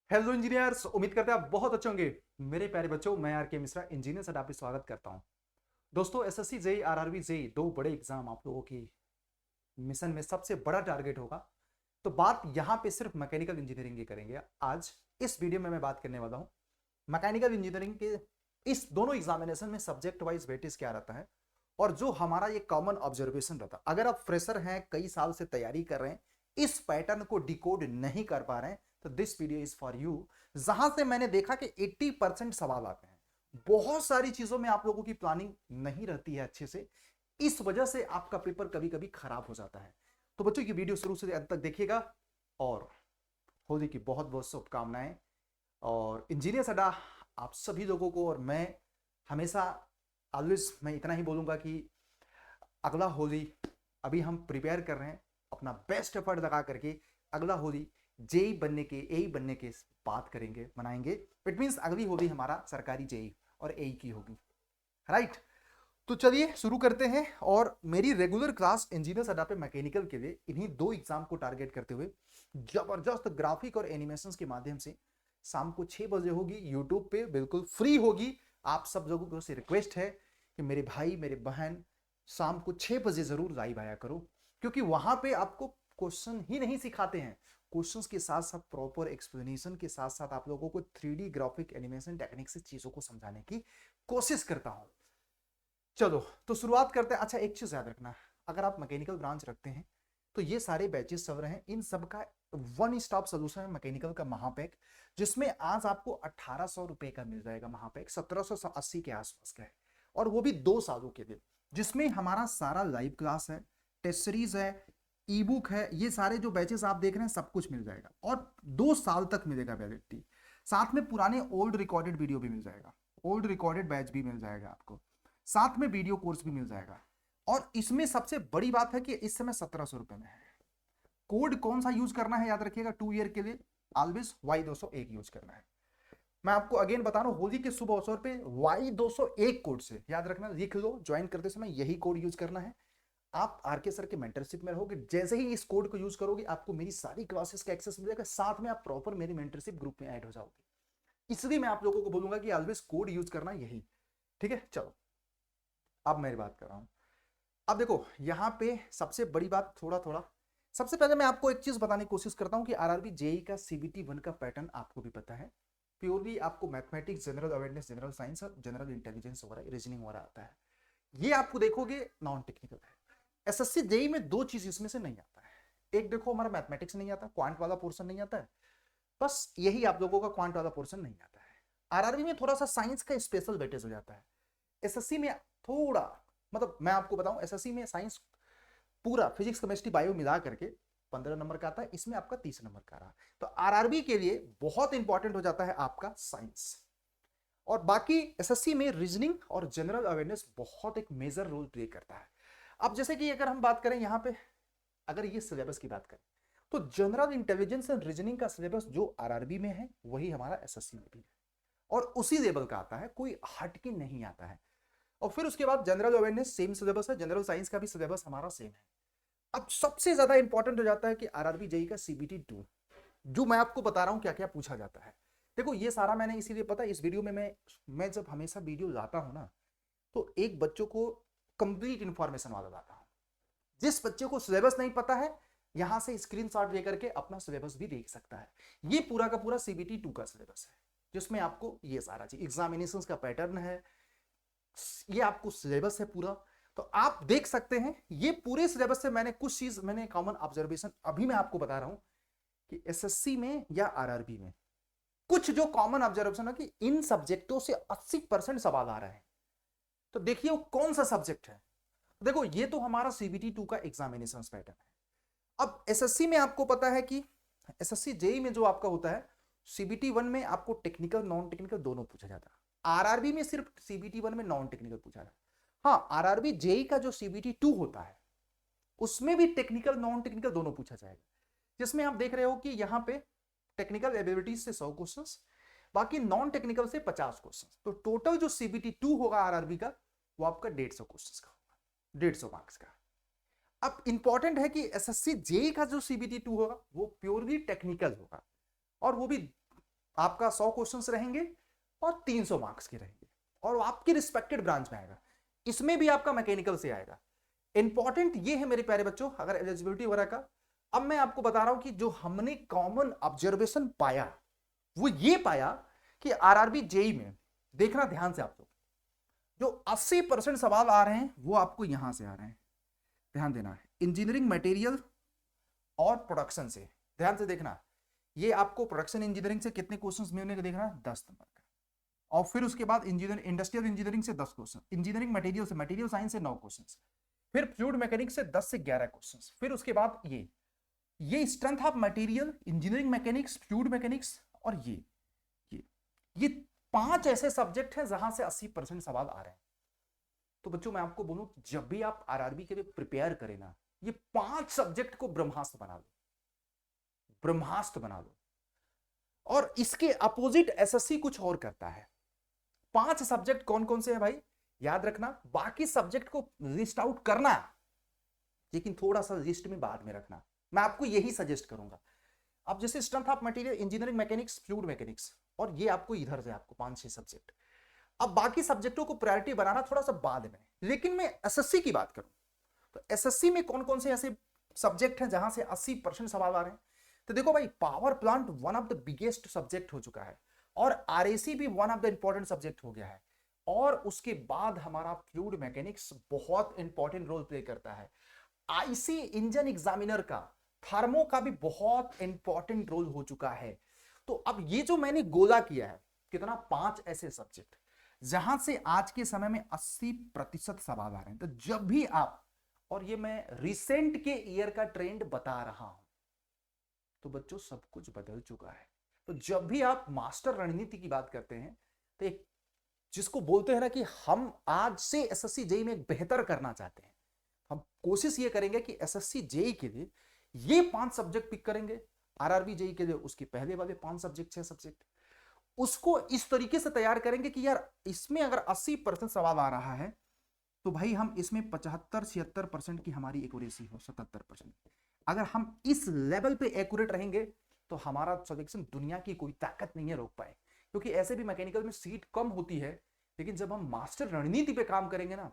Hello engineers, उम्मीद करते हैं आप बहुत अच्छे होंगे। मेरे प्यारे बच्चों, मैं आर के मिश्रा इंजीनियर से आपका स्वागत करता हूं। दोस्तों, एसएससी जेई आरआरबी जेई दो बड़े एग्जाम आप लोगों की मिशन में सबसे बड़ा टारगेट होगा। तो बात यहां पे सिर्फ मैकेनिकल इंजीनियरिंग की करेंगे। आज इस वीडियो में मैं बात करने वाला हूं मैकेनिकल इंजीनियरिंग के इस दोनों एग्जामिनेशन में सब्जेक्ट वाइज वेटेज क्या रहता है और जो हमारा ये कॉमन ऑब्जर्वेशन रहता है। अगर आप फ्रेशर हैं, कई साल से तैयारी कर रहे हैं, इस पैटर्न को डिकोड नहीं कर पा रहे हैं, तो this video is for you. जहां से मैंने देखा कि 80% सवाल आते हैं, बहुत सारी चीजों में आप लोगों की प्लानिंग नहीं रहती है अच्छे से, इस वजह से आपका पेपर कभी कभी खराब हो जाता है। तो बच्चों, ये वीडियो शुरू से अंत तक देखिएगा और होली की बहुत बहुत शुभकामनाएं। और इंजीनियर अड्डा आप सभी लोगों को, और मैं हमेशा ऑलवेज मैं इतना ही बोलूंगा कि अगला होली अभी हम प्रिपेयर कर रहे हैं, अपना बेस्ट एफर्ट लगा करके अगला होली जेई बनने के एई बनने के बात करेंगे, मनाएंगे। इट मीन्स अगली होली हमारा सरकारी जेई और एई की होगी, राइट। तो चलिए शुरू करते हैं। और मेरी रेगुलर क्लास इंजीनियर अड्डा पे मैकेनिकल के लिए इन्हीं दो एग्जाम को टारगेट करते हुए जबरदस्त ग्राफिक और एनिमेशन के माध्यम से शाम को 6 बजे होगी, यूट्यूब पे बिल्कुल फ्री होगी। आप सब लोगों को से रिक्वेस्ट है कि मेरे भाई मेरे बहन शाम को 6 बजे जरूर लाइव आया करो, क्योंकि वहां पे आपको क्वेश्चन ही नहीं सिखाते हैं, क्वेश्चंस के साथ साथ प्रॉपर एक्सप्लेनेशन के साथ साथ आप लोगों को 3D ग्राफिक एनिमेशन टेक्निक से चीजों को समझाने की कोशिश करता हूं। चलो तो शुरुआत करते हैं। अच्छा, एक चीज याद रखना, अगर आप मैकेनिकल ब्रांच रखते हैं तो ये सारे बैचेस चल रहे हैं, इन सब का वन स्टॉप सोल्यूशन है मैकेनिकल का महापैक, जिसमें आज आपको 1800 रुपए का मिल जाएगा। महापैक 1780 के आसपास का है, और वो भी 2 सालों के लिए, जिसमें हमारा सारा लाइव क्लास है, टेस्ट सीरीज है, ई बुक है, ये सारे जो बैचेस आप देख रहे हैं सब कुछ मिल जाएगा और 2 साल तक मिलेगा वैलिडिटी। साथ में पुराने ओल्ड रिकॉर्डेड वीडियो भी मिल जाएगा, ओल्ड रिकॉर्डेड बैच भी मिल जाएगा आपको, साथ में वीडियो कोर्स भी मिल जाएगा। और इसमें सबसे बड़ी बात है कि इस समय 1700 रुपए में है। कोड कौन सा यूज करना है याद रखिएगा, 2 ईयर के लिए ऑलवेज Y201 यूज करना है। मैं आपको अगेन बता रहा हूं, होली के शुभ अवसर पे Y201 कोड से याद रखना, लिख लो, ज्वाइन करते समय यही कोड यूज करना है। आप आरके सर के मेंटरशिप में रहोगे, जैसे ही इस कोड को यूज करोगे आपको मेरी सारी क्लासेस का एक्सेस मिलेगा, साथ में आप प्रॉपर मेरी मेंटरशिप ग्रुप में ऐड हो जाओगे। इसलिए मैं आप लोगों को बोलूंगा कि ऑलवेज कोड यूज करना यही, ठीक है। चलो अब मेरी बात कर रहा हूं। अब देखो यहाँ पे सबसे बड़ी बात, थोड़ा थोड़ा सबसे पहले मैं आपको एक चीज बताने की कोशिश करता हूँ कि आरआरबी जेई का सीबीटी 1 का पैटर्न आपको भी पता है। प्योरली आपको mathematics, general awareness, general science और जनरल इंटेलिजेंस वगैरह, रीजनिंग वगैरह आता है। ये आपको देखोगे नॉन टेक्निकल है। एसएससी जेई में दो चीज इसमें से नहीं आता है। एक देखो, हमारा मैथमेटिक्स नहीं आता, क्वांट वाला पोर्शन नहीं आता है, बस यही आप लोगों का क्वांट वाला पोर्शन नहीं आता है। आरआरबी में थोड़ा सा साइंस का स्पेशल वेटेज हो जाता है। एसएससी में थोड़ा, मतलब मैं आपको बताऊं, एसएससी में साइंस पूरा फिजिक्स केमिस्ट्री बायो मिला करके 15 नंबर का आता है, इसमें आपका 30 नंबर का रहा। तो आरआरबी के लिए बहुत इंपॉर्टेंट हो जाता है आपका साइंस। और बाकी एसएससी में रीजनिंग और जनरल अवेयरनेस बहुत एक मेजर रोल प्ले करता है। अब जैसे कि अगर हम बात करें यहाँ पे, अगर ये सिलेबस की बात करें, तो जनरल इंटेलिजेंस एंड रीजनिंग का सिलेबस जो आरआरबी में है वही हमारा एसएससी में भी है, और उसी लेवल का आता है, कोई हटके नहीं आता है। और फिर उसके बाद जनरल अवेयरनेस सेम सिलेबस है, जनरल साइंस का भी सिलेबस हमारा सेम है। अब सबसे ज्यादा इंपॉर्टेंट हो जाता है कि आरआरबी जेई का सीबीटी 2, जो मैं आपको बता रहा हूं क्या क्या पूछा जाता है। देखो ये सारा मैंने इसीलिए पता, इस वीडियो में मैं जब हमेशा वीडियो लाता हूं ना, तो एक बच्चों को कंप्लीट इंफॉर्मेशन वाला लाता हूं। जिस बच्चे को सिलेबस नहीं पता है, यहां से स्क्रीनशॉट लेकर के अपना सिलेबस भी देख सकता है। ये पूरा का पूरा सीबीटी 2 का सिलेबस है, जिसमें आपको ये सारा चीज, एग्जामिनेशन का पैटर्न है, ये आपको सिलेबस है पूरा। तो आप देख सकते हैं ये पूरे सिलेबस से मैंने कुछ चीज, मैंने कॉमन ऑब्जर्वेशन अभी मैं आपको बता रहा हूं कि एसएससी में या आरआरबी में कुछ जो कॉमन ऑब्जर्वेशन है कि इन सब्जेक्टों से 80% सवाल आ रहे हैं। तो देखिए वो कौन सा सब्जेक्ट है। देखो ये तो हमारा सीबीटी 2 का एग्जामिनेशन पैटर्न है। अब एसएससी में आपको पता है कि एसएससी जेई में जो आपका होता है, सीबीटी 1 में आपको टेक्निकल नॉन टेक्निकल दोनों पूछा जाता है। आरआरबी में सिर्फ सीबीटी 1 में नॉन टेक्निकल पूछा जाता है। हाँ, आरआरबी जेई का जो सीबीटी 2 होता है उसमें भी टेक्निकल नॉन टेक्निकल दोनों पूछा जाएगा, जिसमें आप देख रहे हो कि यहाँ पे टेक्निकल एबिलिटीज से 100 क्वेश्चंस, बाकी नॉन टेक्निकल से 50 क्वेश्चंस। तो टोटल जो सीबीटी 2 होगा आरआरबी का, वो आपका 150 क्वेश्चंस का होगा, 150 मार्क्स का। अब इंपॉर्टेंट है कि एसएससी जेई का जो सीबीटी 2 होगा वो प्योरली टेक्निकल होगा, और वो भी आपका 100 क्वेश्चंस रहेंगे और 300 मार्क्स के रहेंगे और आपकी रिस्पेक्टेड ब्रांच में आएगा। इसमें भी आपका मैकेनिकल से आएगा। इंपॉर्टेंट ये है मेरे प्यारे बच्चों, अगर एलिजिबिलिटी वगैरह का, अब मैं आपको बता रहा हूं कि जो हमने कॉमन ऑब्जर्वेशन पाया वो ये पाया कि आरआरबी जेई में, देखना ध्यान से आप लोग, जो 80% सवाल आ रहे हैं वो आपको यहां से आ रहे हैं, ध्यान देना है, इंजीनियरिंग मटेरियल और प्रोडक्शन से। ध्यान से देखना, ये आपको प्रोडक्शन इंजीनियरिंग से कितने क्वेश्चंस मिलने को देखना, 10 नंबर का। और फिर उसके बाद इंडस्ट्रियल इंजीनियरिंग से 10 क्वेश्चन, इंजीनियरिंग मटेरियल से, मटेरियल साइंस से 9 क्वेश्चन, फिर फ्लूइड मैकेनिक्स से 10 से 11 क्वेश्चन, फिर उसके बाद ये strength of material, engineering mechanics, fluid mechanics और ये 5 ऐसे सब्जेक्ट हैं जहां से 80% सवाल आ रहे हैं। तो बच्चों मैं आपको बोलूं, जब भी आप आरआरबी के लिए प्रिपेयर करें ना, ये 5 सब्जेक्ट को ब्रह्मास्त्र बना लो, ब्रह्मास्त्र बना लो। और इसके अपोजिट एसएससी कुछ और करता है। 5 सब्जेक्ट कौन कौन से हैं भाई, याद रखना, बाकी सब्जेक्ट को लिस्ट आउट करना, लेकिन थोड़ा सा लिस्ट में बाद में रखना, मैं आपको यही सजेस्ट करूंगा। अब जैसे strength of material, engineering mechanics, fluid mechanics, और ये आपको इधर से आपको 5-6 सब्जेक्ट, अब बाकी सब्जेक्टों को प्रायोरिटी बनाना थोड़ा सा बाद में। लेकिन मैं एसएससी की बात करूं तो एसएससी में कौन कौन से ऐसे सब्जेक्ट हैं जहां से 80% सवाल आ रहे हैं। तो देखो भाई, power plant one of the biggest subject हो चुका है, और आरएसी भी one of the important subject हो गया है, और उसके बाद हमारा फ्लूइड मैकेनिक्स बहुत इंपॉर्टेंट रोल प्ले करता है। आईसी इंजन एग्जामिनर का, थर्मो का भी बहुत इंपॉर्टेंट रोल हो चुका है। तो अब ये जो मैंने गोला किया है, कितना, 5 ऐसे सब्जेक्ट जहां से आज के समय में 80% सवाल आ रहे हैं। तो जब भी आप, और ये मैं रिसेंट के ईयर का ट्रेंड बता रहा हूं, तो बच्चों सब कुछ बदल चुका है। तो जब भी आप मास्टर रणनीति की बात करते हैं, तो एक जिसको बोलते हैं ना कि हम आज से एसएससी जेई में बेहतर करना चाहते हैं, हम कोशिश ये करेंगे कि एसएससी जेई के लिए ये 5 सब्जेक्ट पिक करेंगे, आरआरबी जेई के लिए उसके पहले वाले 5 सब्जेक्ट, 6 सब्जेक्ट, उसको इस तरीके से तैयार करेंगे कि यार इसमें अगर 80% सवाल आ रहा है तो भाई हम इसमें 75-76% की हमारी एक्यूरेसी हो, 77%। अगर हम इस लेवल पे एक्यूरेट रहेंगे तो हमारा सिलेक्शन दुनिया की कोई ताकत नहीं है रोक पाए। क्योंकि ऐसे भी मैकेनिकल में सीट कम होती है, लेकिन जब हम मास्टर रणनीति पे काम करेंगे ना,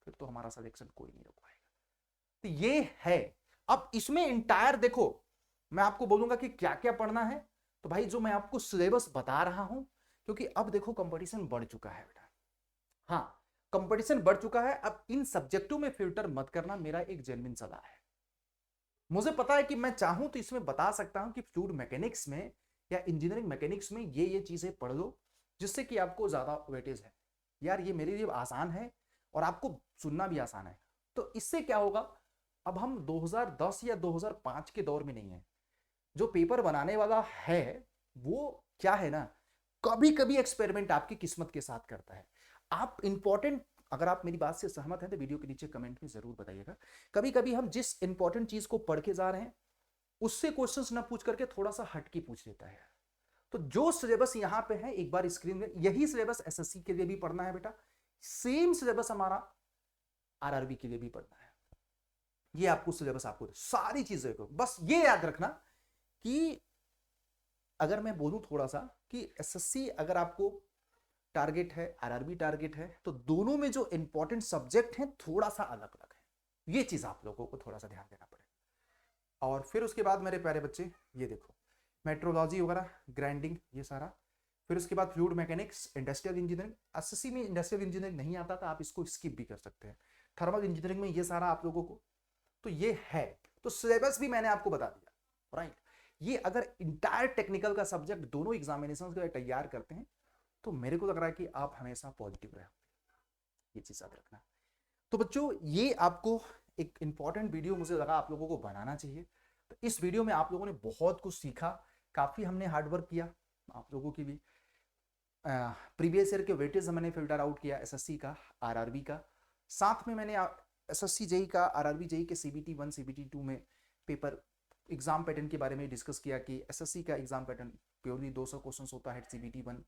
फिर तो हमारा सिलेक्शन कोई नहीं रोक पाएगा। तो ये है। अब इसमें इंटायर देखो, मैं आपको बोलूंगा कि क्या क्या पढ़ना है। तो भाई जो मैं आपको सिलेबस बता रहा हूं, क्योंकि अब देखो कंपटीशन बढ़ चुका है बेटा, हाँ कंपटीशन बढ़ चुका है। अब इन सब्जेक्टों में फिल्टर मत करना, मेरा एक जेन्युइन सलाह है। मुझे पता है कि मैं चाहूं तो इसमें बता सकता हूं कि फ्लूइड मैकेनिक्स में या इंजीनियरिंग मैकेनिक्स में ये चीजें पढ़ लो, जिससे कि आपको ज्यादा वेटेज है। यार ये मेरे लिए आसान है और आपको सुनना भी आसान है। तो इससे क्या होगा, अब हम 2010 या 2005 के दौर में नहीं है। जो पेपर बनाने वाला है वो क्या है ना, कभी कभी एक्सपेरिमेंट आपकी किस्मत के साथ करता है। आप इंपॉर्टेंट, अगर आप मेरी बात से सहमत हैं तो वीडियो के नीचे कमेंट में जरूर बताइएगा। कभी कभी हम जिस इंपॉर्टेंट चीज को पढ़ के जा रहे हैं उससे क्वेश्चंस ना पूछ करके थोड़ा सा हटके पूछ लेता है। तो जो सिलेबस यहां पे है, एक बार स्क्रीन में, यही सिलेबस एसएससी के लिए भी पढ़ना है बेटा, सेम सिलेबस हमारा आरआरबी के लिए भी पढ़ना है। ये आपको सिलेबस, आपको सारी चीजें को बस ये याद रखना कि अगर मैं बोलूं थोड़ा सा कि एसएससी अगर आपको टारगेट है, आरआरबी टारगेट है, तो दोनों में जो इंपॉर्टेंट सब्जेक्ट हैं थोड़ा सा अलग अलग है। ये चीज आप लोगों को थोड़ा सा ध्यान देना पड़ेगा। और फिर उसके बाद मेरे प्यारे बच्चे, ये देखो मेट्रोलॉजी वगैरह, ग्राइंडिंग, ये सारा। फिर उसके बाद fluid mechanics, industrial engineering. SSC में इंडस्ट्रियल इंजीनियरिंग नहीं आता था, आप इसको स्किप भी कर सकते हैं। थर्मल इंजीनियरिंग में ये सारा आप लोगों को, तो ये है। तो सिलेबस भी मैंने आपको बता दिया, राइट। ये अगर इंटायर टेक्निकल का सब्जेक्ट दोनों एग्जामिनेशन के लिए तैयार करते हैं तो मेरे को लग रहा है कि आप हमेशा पॉजिटिव रहे। ये चीज याद रखना। तो बच्चों ये आपको एक इंपॉर्टेंट वीडियो मुझे लगा आप लोगों को बनाना चाहिए। तो इस वीडियो में आप लोगों ने बहुत कुछ सीखा, काफी हमने हार्डवर्क किया, आप लोगों की भी प्रीवियस ईयर के वेटेज मैंने फिल्टर आउट किया, एसएससी का, आरआरबी का। साथ में मैंने एसएससी जेई का, आरआरबी जेई के सीबीटी 1 सीबीटी 2 में पेपर एग्जाम पैटर्न के बारे में डिस्कस किया कि एसएससी का एग्जाम पैटर्न प्योरली 200 क्वेश्चन होता है सीबीटी 1,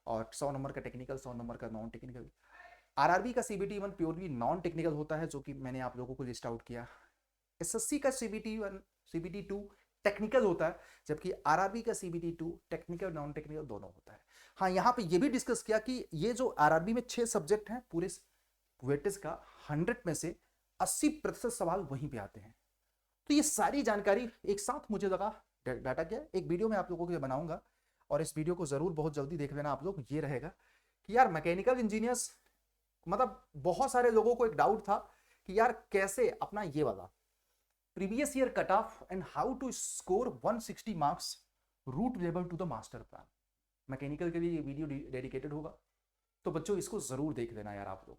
और 100 नंबर का टेक्निकल, 100 नंबर का नॉन टेक्निकल। आरआरबी का सीबीटी 1 प्योरली नॉन टेक्निकल होता है, जो कि मैंने आप लोगों को लिस्ट आउट किया। एसएससी का सीबीटी 1 सीबीटी 2 टेक्निकल होता है, जबकि आरआरबी का सीबीटी 2 टेक्निकल नॉन टेक्निकल दोनों होता है। हाँ, यहाँ पे ये भी डिस्कस किया कि ये जो आरआरबी में 6 सब्जेक्ट हैं, पूरे वेटेज का 100 में से 80% सवाल वहीं पे आते हैं। तो ये सारी जानकारी एक साथ मुझे लगा डाटा क्या एक वीडियो में आप लोगों के लिए बनाऊंगा, और इस वीडियो को जरूर बहुत जल्दी देख लेना आप लोग। ये रहेगा कि यार मैकेनिकल इंजीनियर्स, मतलब बहुत सारे लोगों को एक डाउट था कि यार कैसे अपना ये वाला previous year cut off and how to score 160 marks root level to the master plan. Mechanical के लिए ये वीडियो डेडिकेटेड होगा, तो बच्चों इसको जरूर देख लेना यार आप लोग,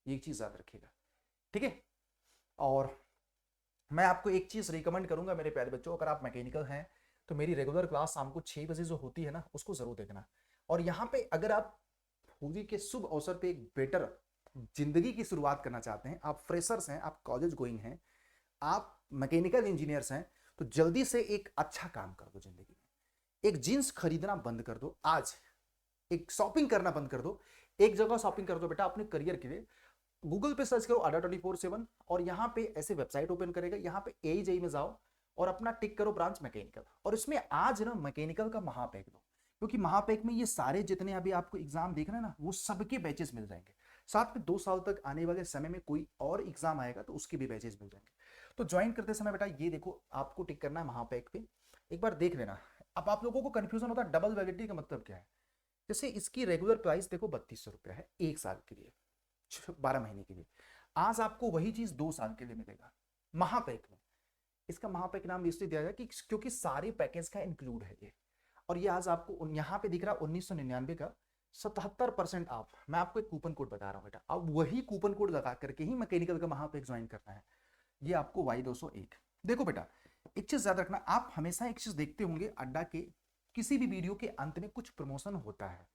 ये चीज याद रखिएगा, ठीक है। और मैं आपको एक चीज रिकमेंड करूंगा मेरे प्यारे बच्चों, अगर आप मैकेनिकल हैं तो मेरी रेगुलर क्लास शाम को 6 बजे जो होती है ना, उसको जरूर देखना। और यहाँ पे अगर आप होली के शुभ अवसर पे एक बेटर जिंदगी की शुरुआत करना चाहते हैं, आप फ्रेशर्स हैं, आप कॉलेज गोइंग हैं, आप मैकेनिकल इंजीनियर्स हैं, तो जल्दी से एक अच्छा काम कर दो जिंदगी में। एक जींस खरीदना बंद कर दो आज, एक शॉपिंग करना बंद कर दो, एक जगह शॉपिंग कर दो बेटा अपने करियर के लिए। गूगल पे सर्च करो अड्डा 24/7, और यहाँ पे ऐसे वेबसाइट ओपन करेगा, यहाँ पे AJE में जाओ और अपना टिक करो ब्रांच मैकेनिकल, और इसमें आज ना मैकेनिकल का महापैक दो, क्योंकि महापैक में ये सारे जितने अभी आपको एग्जाम देख रहे हैं ना, वो सबके बैचेस मिल जाएंगे। साथ में 2 साल तक आने वाले समय में कोई और एग्जाम आएगा तो उसके भी बैचेस मिल जाएंगे। तो ज्वाइन करते समय बेटा ये देखो, आपको टिक करना है महापैक पे, एक बार देख लेना। अब आप लोगों को कंफ्यूजन होता है डबल वैलिडिटी का मतलब क्या है। जैसे इसकी रेगुलर प्राइस देखो 3200 रुपया है 1 साल के लिए, 12 महीने के लिए। आज आपको वही चीज 2 साल के लिए मिलेगा महापैक में। इसका महापैक नाम इसलिए दिया गया कि क्योंकि सारे पैकेज का इंक्लूड है ये। और ये आज आपको यहाँ पे दिख रहा है 1999 का 77% ऑफ। मैं आपको एक कूपन कोड बता रहा हूँ बेटा, अब वही कूपन कोड लगा करके ही मैकेनिकल का महापैक ज्वाइन करना है। ये आपको Y201। देखो बेटा एक चीज याद रखना, आप हमेशा एक चीज देखते होंगे अड्डा के किसी भी वीडियो के अंत में कुछ प्रमोशन होता है।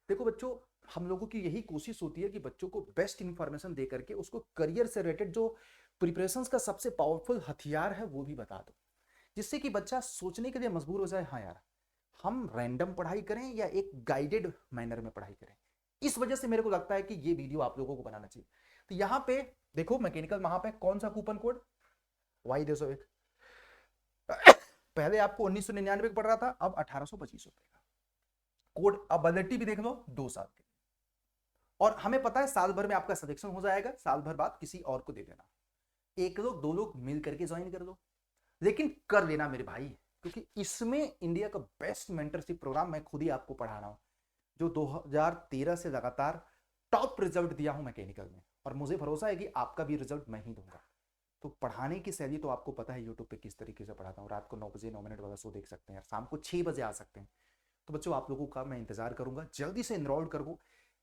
देखो बच्चों, हम लोगों की यही कोशिश होती है कि बच्चों को बेस्ट इंफॉर्मेशन दे करके उसको करियर से रिलेटेड जो प्रिपरेशन का सबसे पावरफुल हथियार है वो भी बता दो, जिससे कि बच्चा सोचने के लिए मजबूर हो जाए, हाँ यार हम रैंडम पढ़ाई करें या एक गाइडेड मैनर में पढ़ाई करें। इस वजह से मेरे को लगता है कि ये वीडियो आप लोगों को बनाना चाहिए। तो यहाँ पे देखो मैकेनिकल महापैक कौन सा कूपन कोड Y201। पहले आपको 1999 पड़ रहा था, अब 1825 रुपए का कोड। अब वैलिडिटी भी देख लो 2 साल के, और हमें पता है साल भर में आपका सिलेक्शन हो जाएगा, साल भर बाद किसी और को दे देना, 1 लोग 2 लोग मिल करके ज्वाइन कर लो, लेकिन कर लेना मेरे भाई, क्योंकि इसमें इंडिया का बेस्ट मेंटरशिप प्रोग्राम मैं खुद ही आपको पढ़ा रहा हूं, जो 2013 से लगातार टॉप रिजल्ट दिया हूं मैकेनिकल में, और मुझे भरोसा है कि आपका भी रिजल्ट मैं ही दूंगा। तो पढ़ाने की शैली तो आपको पता है यूट्यूब पे किस तरीके से पढ़ाता हूँ। रात को 9 बजे 9 मिनट वाला शो देख सकते हैं, शाम को 6 बजे आ सकते हैं। तो बच्चों आप लोगों का मैं इंतजार करूंगा, जल्दी से एनरोल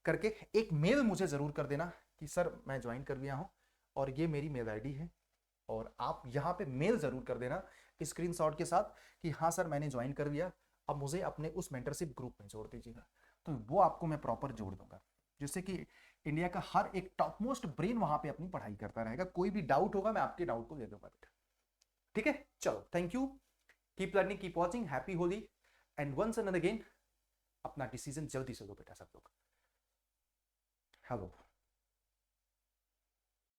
करके एक मेल मुझे जरूर कर देना कि सर मैं ज्वाइन कर लिया हूँ, और ये मेरी मेल ID है, और आप यहाँ पे मेल जरूर कर देना स्क्रीनशॉट के साथ कि हाँ सर मैंने ज्वाइन कर लिया, अब मुझे अपने उस मेंटरशिप ग्रुप में जोड़ दीजिएगा। तो वो आपको मैं प्रॉपर जोड़ दूंगा, जिससे कि इंडिया का हर एक टॉप मोस्ट ब्रेन वहां पे अपनी पढ़ाई करता रहेगा। कोई भी डाउट होगा मैं आपके डाउट को ले लूंगा बेटा, ठीक है। चलो thank you, keep learning, keep watching, happy Holi, and once and again अपना डिसीजन जल्दी से लो बेटा सब लोग। हेलो।